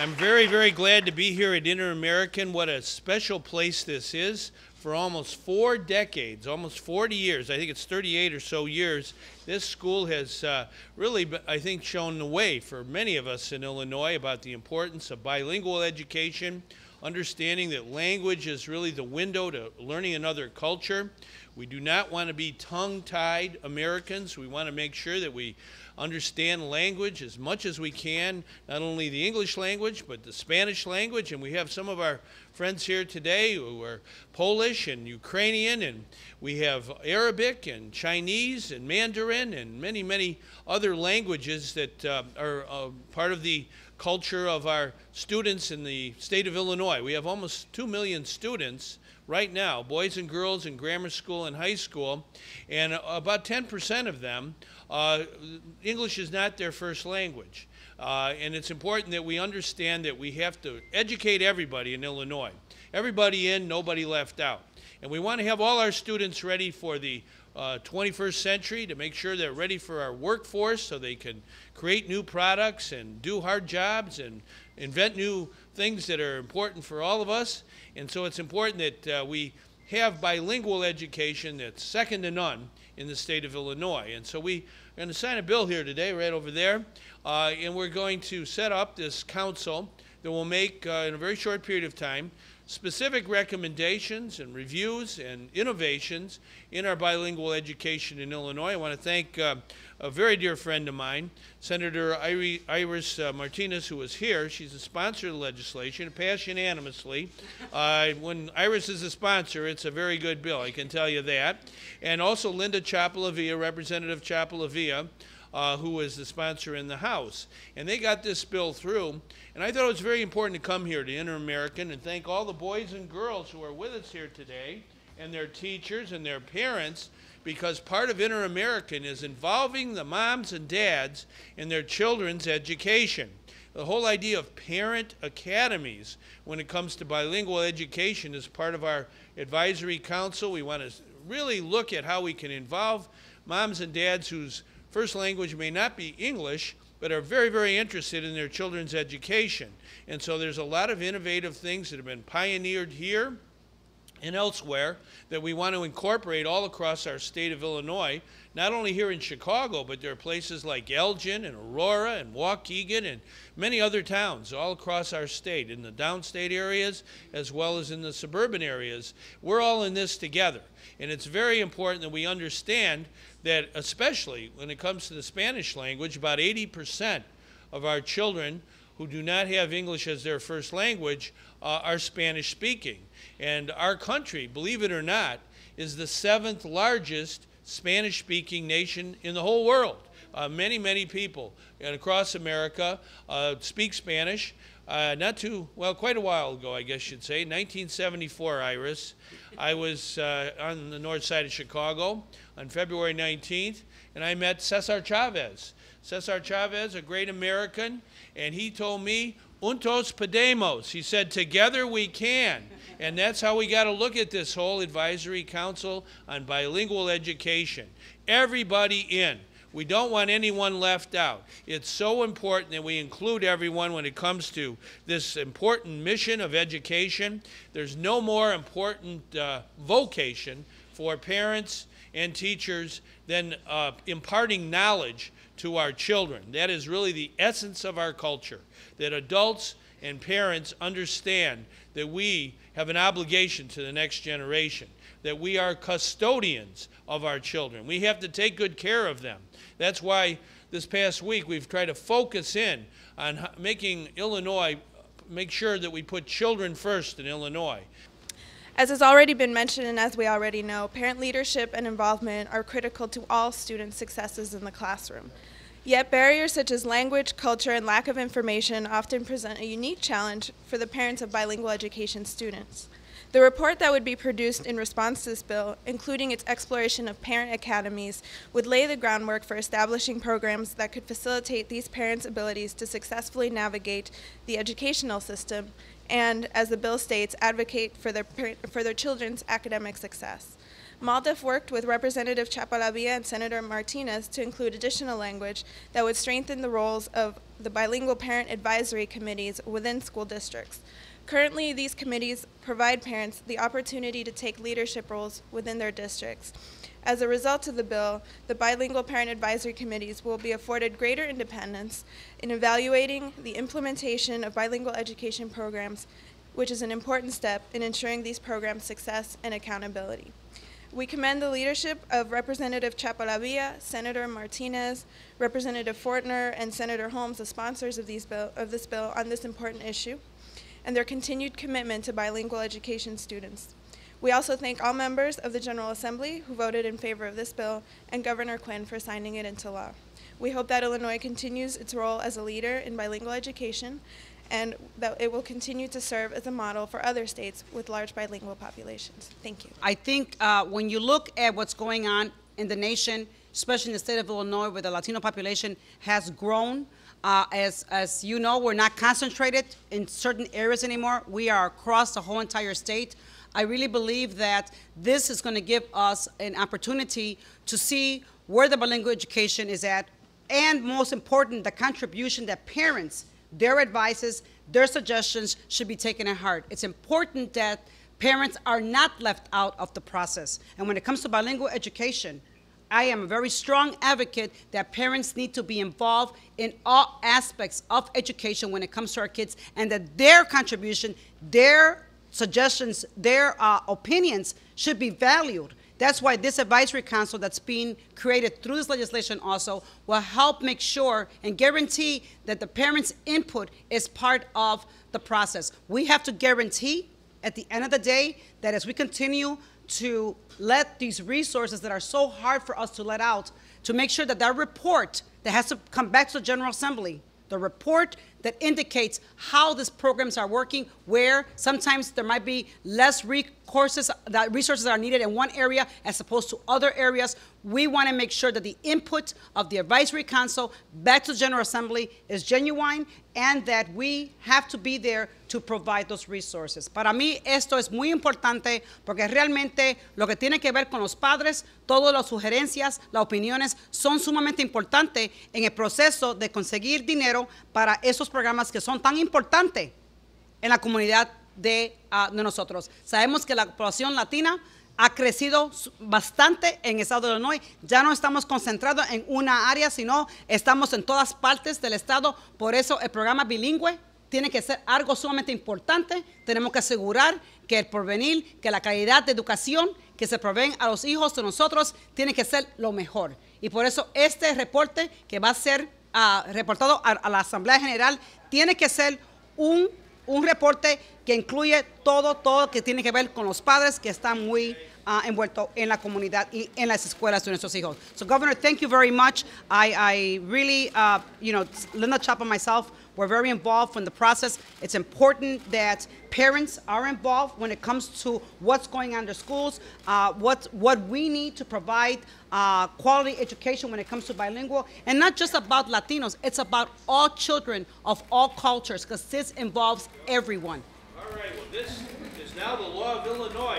I'm very, very glad to be here at Inter-American. What a special place this is. For almost 4 decades, almost 40 years, I think it's 38 or so years, this school has really, I think, shown the way for many of us in Illinois about the importance of bilingual education, understanding that language is really the window to learning another culture. We do not want to be tongue-tied Americans. We want to make sure that we understand language as much as we can, not only the English language, but the Spanish language. And we have some of our friends here today who are Polish and Ukrainian, and we have Arabic and Chinese and Mandarin and many, many other languages that are part of the culture of our students in the state of Illinois. We have almost 2 million students right now, boys and girls in grammar school and high school, and about 10% of them, English is not their first language. And it's important that we understand that we have to educate everybody in Illinois. Everybody in, nobody left out. And we want to have all our students ready for the 21st century, to make sure they're ready for our workforce so they can create new products and do hard jobs and invent new things that are important for all of us. And so it's important that we have bilingual education that's second to none in the state of Illinois. And so we are going to sign a bill here today, right over there, and we're going to set up this council that will make, in a very short period of time, specific recommendations and reviews and innovations in our bilingual education in Illinois. I want to thank a very dear friend of mine, Senator Iris Martinez, who is here. She's a sponsor of the legislation. It passed unanimously. When Iris is a sponsor, it's a very good bill, I can tell you that. And also Linda Chapalavia, Representative Chapalavia, who is the sponsor in the House. And they got this bill through, and I thought it was very important to come here to Inter-American and thank all the boys and girls who are with us here today, and their teachers and their parents, because part of Inter-American is involving the moms and dads in their children's education. The whole idea of parent academies when it comes to bilingual education is part of our advisory council. We want to really look at how we can involve moms and dads whose first language may not be English, but are very, very interested in their children's education. And so there's a lot of innovative things that have been pioneered here and elsewhere that we want to incorporate all across our state of Illinois, not only here in Chicago, but there are places like Elgin and Aurora and Waukegan and many other towns all across our state, in the downstate areas as well as in the suburban areas. We're all in this together. And it's very important that we understand that, especially when it comes to the Spanish language, about 80% of our children who do not have English as their first language are Spanish speaking. And our country, believe it or not, is the 7th largest Spanish speaking nation in the whole world. Many, many people across America speak Spanish. Quite a while ago, I guess you'd say, 1974, Iris. I was on the north side of Chicago on February 19th, and I met Cesar Chavez. Cesar Chavez, a great American, and he told me, "Juntos podemos." He said, "Together we can." And that's how we got to look at this whole advisory council on bilingual education. Everybody in. We don't want anyone left out. It's so important that we include everyone when it comes to this important mission of education. There's no more important vocation for parents and teachers than imparting knowledge to our children. That is really the essence of our culture, that adults and parents understand that we have an obligation to the next generation, that we are custodians of our children. We have to take good care of them. That's why this past week we've tried to focus in on making Illinois, make sure that we put children first in Illinois. As has already been mentioned and as we already know, parent leadership and involvement are critical to all student successes in the classroom. Yet barriers such as language, culture, and lack of information often present a unique challenge for the parents of bilingual education students. The report that would be produced in response to this bill, including its exploration of parent academies, would lay the groundwork for establishing programs that could facilitate these parents' abilities to successfully navigate the educational system and, as the bill states, advocate for their children's academic success. MALDEF worked with Representative Chapalavia and Senator Martinez to include additional language that would strengthen the roles of the bilingual parent advisory committees within school districts. Currently, these committees provide parents the opportunity to take leadership roles within their districts. As a result of the bill, the bilingual parent advisory committees will be afforded greater independence in evaluating the implementation of bilingual education programs, which is an important step in ensuring these programs' success and accountability. We commend the leadership of Representative Chapalavia, Senator Martinez, Representative Fortner, and Senator Holmes, the sponsors of this bill, on this important issue, and their continued commitment to bilingual education students. We also thank all members of the General Assembly who voted in favor of this bill, and Governor Quinn for signing it into law. We hope that Illinois continues its role as a leader in bilingual education, and that it will continue to serve as a model for other states with large bilingual populations. Thank you. I think when you look at what's going on in the nation, especially in the state of Illinois, where the Latino population has grown, as you know, we're not concentrated in certain areas anymore. We are across the whole entire state. I really believe that this is going to give us an opportunity to see where the bilingual education is at, and most important, the contribution that parents, their advices, their suggestions should be taken at heart. It's important that parents are not left out of the process. And when it comes to bilingual education, I am a very strong advocate that parents need to be involved in all aspects of education when it comes to our kids, and that their contribution, their suggestions, their opinions should be valued. That's why this advisory council that's being created through this legislation also will help make sure and guarantee that the parents' input is part of the process. We have to guarantee at the end of the day that as we continue to let these resources that are so hard for us to let out, to make sure that that report that has to come back to the General Assembly, the report that indicates how these programs are working, where sometimes there might be less resources that are needed in one area as opposed to other areas. We want to make sure that the input of the Advisory Council back to the General Assembly is genuine, and that we have to be there to provide those resources. Para mí esto es muy importante porque realmente lo que tiene que ver con los padres, todas las sugerencias, las opiniones son sumamente importantes en el proceso de conseguir dinero para esos programas que son tan importantes en la comunidad de nosotros. Sabemos que la población latina ha crecido bastante en el estado de Illinois. Ya no estamos concentrados en una área, sino estamos en todas partes del estado. Por eso el programa bilingüe tiene que ser algo sumamente importante. Tenemos que asegurar que el porvenir, que la calidad de educación que se proveen a los hijos de nosotros tiene que ser lo mejor. Y por eso este reporte que va a ser reportado a la Asamblea General tiene que ser un reporte que incluye todo que tiene que ver con los padres que están muy envueltos en la comunidad y en las escuelas de nuestros hijos. So, Governor, thank you very much. I really, Linda Chapa and myself, we're very involved in the process. It's important that parents are involved when it comes to what's going on in their schools, what we need to provide quality education when it comes to bilingual, and not just about Latinos, it's about all children of all cultures, because this involves everyone. All right, well, this is now the law of Illinois.